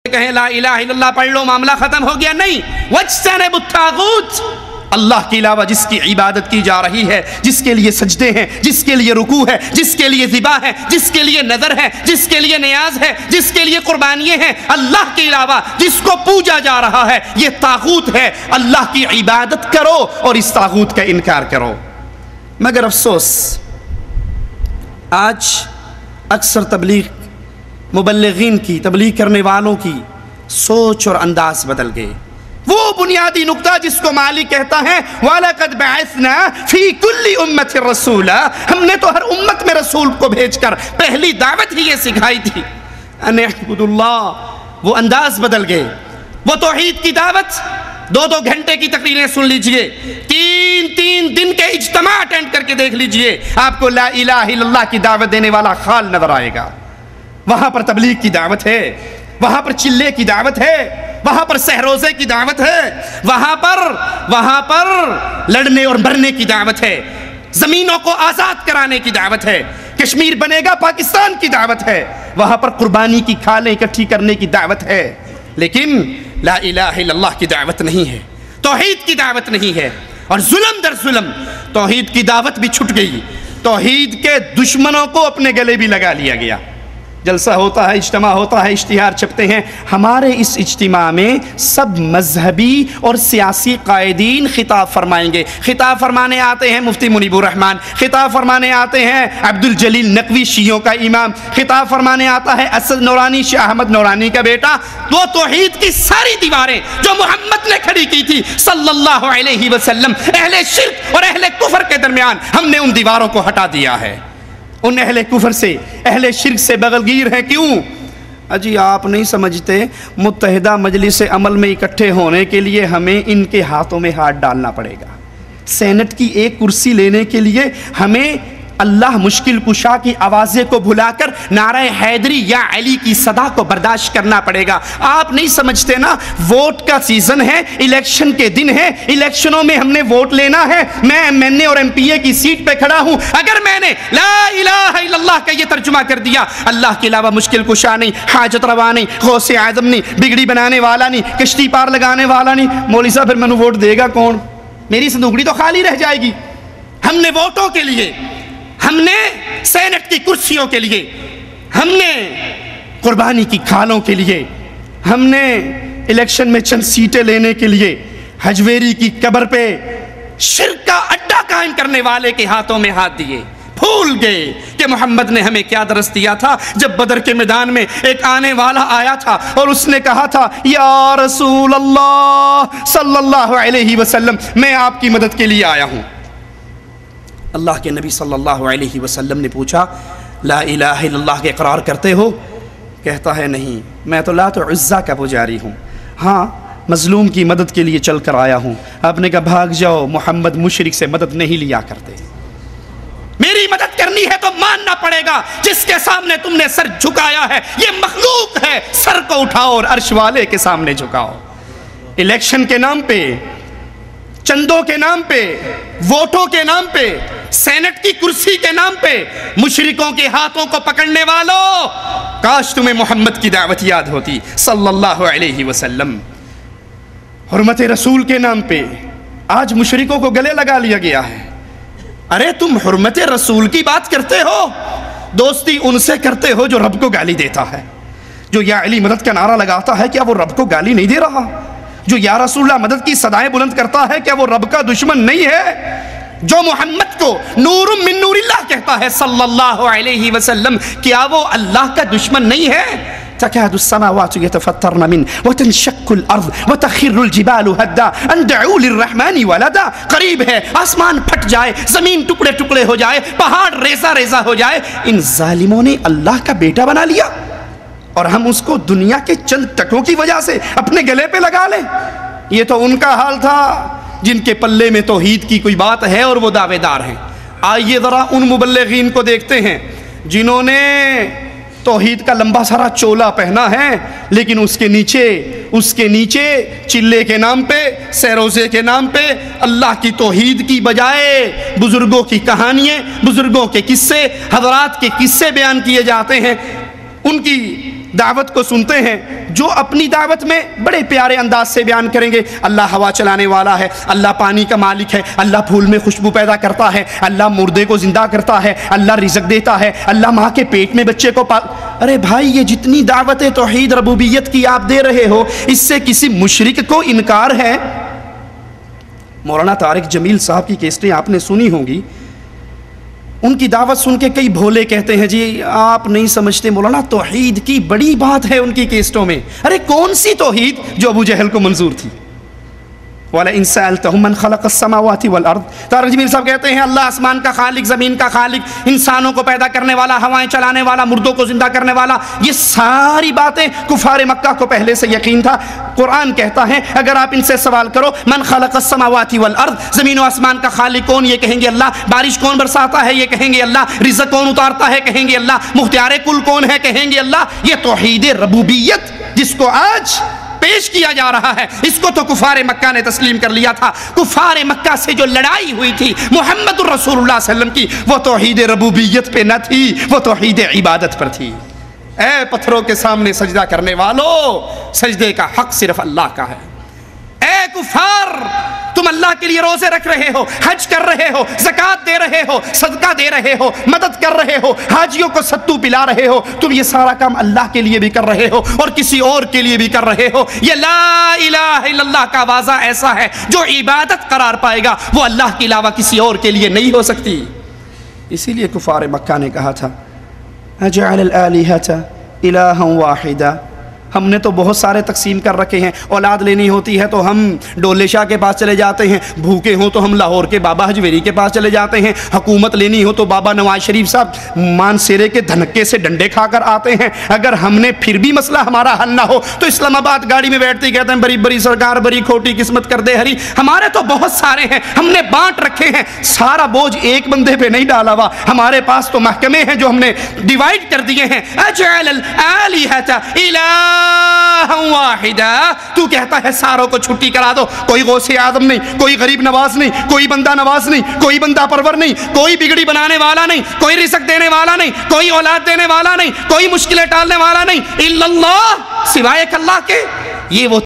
کہیں لا الہ الا اللہ پڑھ لو معاملہ ختم ہو گیا، نہیں۔ وَاجْتَنِبُوا الطَّاغُوتَ، اللہ کے علاوہ جس کی عبادت کی جا رہی ہے، جس کے لیے سجدے ہیں، جس کے لیے رکوع ہے، جس کے لیے ذبح ہے، جس کے لیے نذر ہے، جس کے لیے نیاز ہے، جس کے لیے قربانیاں ہیں، اللہ کے علاوہ جس کو پوجا جا رہا ہے یہ طاغوت ہے۔ اللہ کی عبادت کرو اور اس طاغوت کا انکار کرو۔ مگر افسوس آج اکثر تبلیغ مبلغین کی، تبلیغ کرنے والوں کی سوچ اور انداز بدل گئے۔ وہ بنیادی نقطہ جس کو مالک کہتا ہے وَلَقَدْ بَعَثْنَا فِي كُلِّ أُمَّةٍ رَسُولًا، ہم نے تو ہر امت میں رسول کو بھیج کر پہلی دعوت ہی یہ سکھائی تھی أَنِ اعْبُدُوا اللَّهَ۔ وہ انداز بدل گئے۔ وہ توحید کی دعوت 2-2 گھنٹے کی تقریریں سن لیجئے، 3 دن کے اجتماع اٹینڈ کر کے دیکھ لیجئے، آپ کو لا الہ الا اللہ کی دعوت دینے والا خال نظر آئے گا۔ وہاں پر تبلیغ کی دعوت ہے، وہاں پر چلے کی دعوت ہے، وہاں پر سہروزے کی دعوت ہے، وہاں پر لڑنے اور مرنے کی دعوت ہے، زمینوں کو آزاد کرانے کی دعوت ہے، کشمیر بنے گا پاکستان کی دعوت ہے، وہاں پر قربانی کی کھالیں اکٹھی کرنے کی دعوت ہے، لیکن لا الہ الا اللہ کی دعوت نہیں ہے، توحید کی دعوت نہیں ہے۔ اور ظلم در ظلم توحید کی دعوت بھی چھٹ گئی، توحید کے دشمنوں کو اپنے گلے بھی لگا لیا گیا۔ جلسہ ہوتا ہے، اجتماع ہوتا ہے، اشتہار چھپتے ہیں، ہمارے اس اجتماع میں سب مذہبی اور سیاسی قائدین خطاب فرمائیں گے۔ خطاب فرمانے آتے ہیں مفتی منیب الرحمن، خطاب فرمانے آتے ہیں عبد الجلیل نقوی شیعوں کا امام، خطاب فرمانے آتا ہے اسد نورانی شاہ احمد نورانی کا بیٹا۔ وہ توحید کی ساری دیواریں جو محمد نے کھڑی کی تھی صلی اللہ علیہ وسلم، اہل شرک اور اہل کفر کے درمیان ہم نے ان دیواروں کو ہٹا دیا ہے۔ ان اہل کفر سے، اہل شرک سے بغلگیر ہیں۔ کیوں؟ اجی آپ نہیں سمجھتے متحدہ مجلس عمل میں اکٹھے ہونے کے لیے ہمیں ان کے ہاتھوں میں ہاتھ ڈالنا پڑے گا، سینٹ کی ایک کرسی لینے کے لیے ہمیں اللہ مشکل کشا کی آوازیں کو بھلا کر نعرہ حیدری یا علی کی صدا کو برداشت کرنا پڑے گا۔ آپ نہیں سمجھتے نا ووٹ کا سیزن ہے، الیکشن کے دن ہے، الیکشنوں میں ہم نے ووٹ لینا ہے۔ میں MNA اور MPA کی سیٹ پہ کھڑا ہوں، اگر میں نے لا الہ الا اللہ کا یہ ترجمہ کر دیا، اللہ کے علاوہ مشکل کشا نہیں، حاجت روا نہیں، غوث اعظم نہیں، بگڑی بنانے والا نہیں، کشتی پار لگانے والا نہیں، مولوی صاحب پھر میں نے ووٹ دے گا کون؟ میری صندوقڑی تو خالی رہ جائے گی۔ ہم نے ووٹوں کے لیے، ہم نے سینٹ کی کرسیوں کے لیے، ہم نے قربانی کی کھالوں کے لیے، ہم نے الیکشن میں چند سیٹیں لینے کے لیے حجویری کی قبر پہ شرک کا اڈا قائم کرنے والے کے ہاتھوں میں ہاتھ دیے۔ بھول گئے کہ محمد نے ہمیں کیا درس دیا تھا جب بدر کے میدان میں ایک آنے والا آیا تھا اور اس نے کہا تھا یا رسول اللہ صلی اللہ علیہ وسلم، میں آپ کی مدد کے لیے آیا ہوں۔ اللہ کے نبی صلی اللہ علیہ وسلم نے پوچھا لا الہ الا اللہ کے اقرار کرتے ہو؟ کہتا ہے نہیں، میں تو لات و عزا کا پجاری ہوں، ہاں مظلوم کی مدد کے لیے چل کر آیا ہوں۔ آپ نے کہا بھاگ جاؤ، محمد مشرک سے مدد نہیں لیا کرتے، میری مدد کرنی ہے تو ماننا پڑے گا جس کے سامنے تم نے سر جھکایا ہے یہ مخلوق ہے، سر کو اٹھاؤ اور عرش والے کے سامنے جھکاؤ۔ الیکشن کے نام پہ، چندوں کے نام پہ، ووٹوں کے نام پہ، سینٹ کی کرسی کے نام پہ مشرکوں کے ہاتھوں کو پکڑنے والوں، کاش تمہیں محمد کی دعوت یاد ہوتی صلی اللہ علیہ وسلم۔ حرمت رسول کے نام پہ آج مشرکوں کو گلے لگا لیا گیا ہے۔ ارے تم حرمت رسول کی بات کرتے ہو، دوستی ان سے کرتے ہو جو رب کو گالی دیتا ہے، جو یا علی مدد کا نعرہ لگاتا ہے، کیا وہ رب کو گالی نہیں دے رہا؟ جو یا رسول اللہ مدد کی صدائیں بلند کرتا ہے، کیا وہ رب کا دشمن نہیں ہے؟ جو محمد کو نور من نور اللہ کہتا ہے صلی اللہ علیہ وسلم، کیا وہ اللہ کا دشمن نہیں ہے؟ تكاد السماوات يتفطرن منه وتنشق الارض وتخر الجبال هدا ان دعوا للرحمن ولدا۔ قریب ہے آسمان پھٹ جائے، زمین ٹکڑے ٹکڑے ہو جائے، پہاڑ ریزہ ریزہ ہو جائے، ان ظالموں نے اللہ کا بیٹا بنا لیا اور ہم اس کو دنیا کے چند ٹکوں کی وجہ سے اپنے گلے پہ لگا لیں۔ یہ تو ان کا حال تھا جن کے پلے میں توحید کی کوئی بات ہے اور وہ دعوے دار ہیں۔ آئیے ذرا ان مبلغین کو دیکھتے ہیں جنہوں نے توحید کا لمبا سارا چولا پہنا ہے لیکن اس کے نیچے چلے کے نام پہ، سیروزے کے نام پہ اللہ کی توحید کی بجائے بزرگوں کی کہانیاں، بزرگوں کے قصے، حضرات کے قصے بیان کیے جاتے ہیں۔ ان کی دعوت کو سنتے ہیں جو اپنی دعوت میں بڑے پیارے انداز سے بیان کریں گے، اللہ ہوا چلانے والا ہے، اللہ پانی کا مالک ہے، اللہ پھول میں خوشبو پیدا کرتا ہے، اللہ مردے کو زندہ کرتا ہے، اللہ رزق دیتا ہے، اللہ ماں کے پیٹ میں بچے کو ارے بھائی یہ جتنی دعوت توحید ربوبیت کی آپ دے رہے ہو، اس سے کسی مشرک کو انکار ہے؟ مولانا طارق جمیل صاحب کی کیسٹیں آپ نے سنی ہوں گی، ان کی دعوت سن کے کئی بھولے کہتے ہیں جی آپ نہیں سمجھتے مولانا، توحید کی بڑی بات ہے ان کی کیسٹوں میں۔ ارے کون سی توحید جو ابو جہل کو منظور تھی؟ وَلَئِن سَأَلْتَهُم مَّن خَلَقَ السَّمَاوَاتِ وَالْأَرْضِ، طارق جمیل صاحب کہتے ہیں اللہ آسمان کا خالق، زمین کا خالق، انسانوں کو پیدا کرنے والا، ہوائیں چلانے والا، مردوں کو زندہ کرنے والا، یہ ساری باتیں کفار مکہ کو پہلے سے یقین تھا۔ قرآن کہتا ہے اگر آپ ان سے سوال کرو من خلق السماوات والارض، زمین و آسمان کا خالق کون؟ یہ کہیں گے اللہ۔ بارش کون برساتا ہے؟ یہ کہیں گے اللہ۔ رزق کون اتارتا ہے؟ کہیں گے اللہ۔ مختار کل کون ہے؟ کہیں گے اللہ۔ یہ توحید ربوبیت جس کو آج پیش کیا جا رہا ہے، اس کو تو کفار مکہ نے تسلیم کر لیا تھا۔ کفار مکہ سے جو لڑائی ہوئی تھی محمد الرسول اللہ صلی اللہ علیہ وسلم کی، وہ توحید ربوبیت پہ نہ تھی، وہ توحید عبادت پر تھی۔ اے پتھروں کے سامنے سجدہ کرنے والو، سجدے کا حق صرف اللہ کا ہے۔ اے کفار، تم اللہ کے لیے روزے رکھ رہے ہو، حج کر رہے ہو، زکوٰۃ دے رہے ہو، صدقہ دے رہے ہو، مدد کر رہے ہو، حاجیوں کو ستو پلا رہے ہو، تم یہ سارا کام اللہ کے لیے بھی کر رہے ہو اور کسی اور کے لیے بھی کر رہے ہو۔ یہ لا الہ الا اللہ کا واضح ایسا ہے جو عبادت قرار پائے گا وہ اللہ کے علاوہ کسی اور کے لیے نہیں ہو سکتی۔ اسی لیے کفار مکہ نے کہا تھا اجعل الآلہۃ الہا واحدا، ہم نے تو بہت سارے تقسیم کر رکھے ہیں، اولاد لینی ہوتی ہے تو ہم ڈولے شاہ کے پاس چلے جاتے ہیں، بھوکے ہوں تو ہم لاہور کے بابا حجویری کے پاس چلے جاتے ہیں، حکومت لینی ہو تو بابا نواز شریف صاحب مانسیرے کے دھنکے سے ڈنڈے کھا کر آتے ہیں۔ اگر ہم نے پھر بھی مسئلہ ہمارا حل نہ ہو تو اسلام آباد گاڑی میں بیٹھتے ہی کہتے ہیں بری بری سرکار، بری کھوٹی قسمت کر دے ہری۔ ہمارے تو بہت سارے ہیں، ہم نے بانٹ رکھے ہیں، سارا بوجھ ایک بندے پہ نہیں ڈالا ہوا، ہمارے پاس تو محکمے ہیں جو ہم نے ڈیوائیڈ کر دیے ہیں۔ اجعل الآلہۃ الہا واحدا، تو کہتا ہے ساروں کو چھٹی کرا دو، کوئی غوث اعظم نہیں، کوئی غریب نواز نہیں، کوئی بندہ نواز نہیں، کوئی بندہ پرور نہیں، کوئی بگڑی بنانے والا نہیں، کوئی رزق دینے والا نہیں، کوئی اولاد دینے والا نہیں، کوئی مشکلیں ٹالنے والا نہیں، الا اللہ، سوائے اللہ کے۔ یہ وہ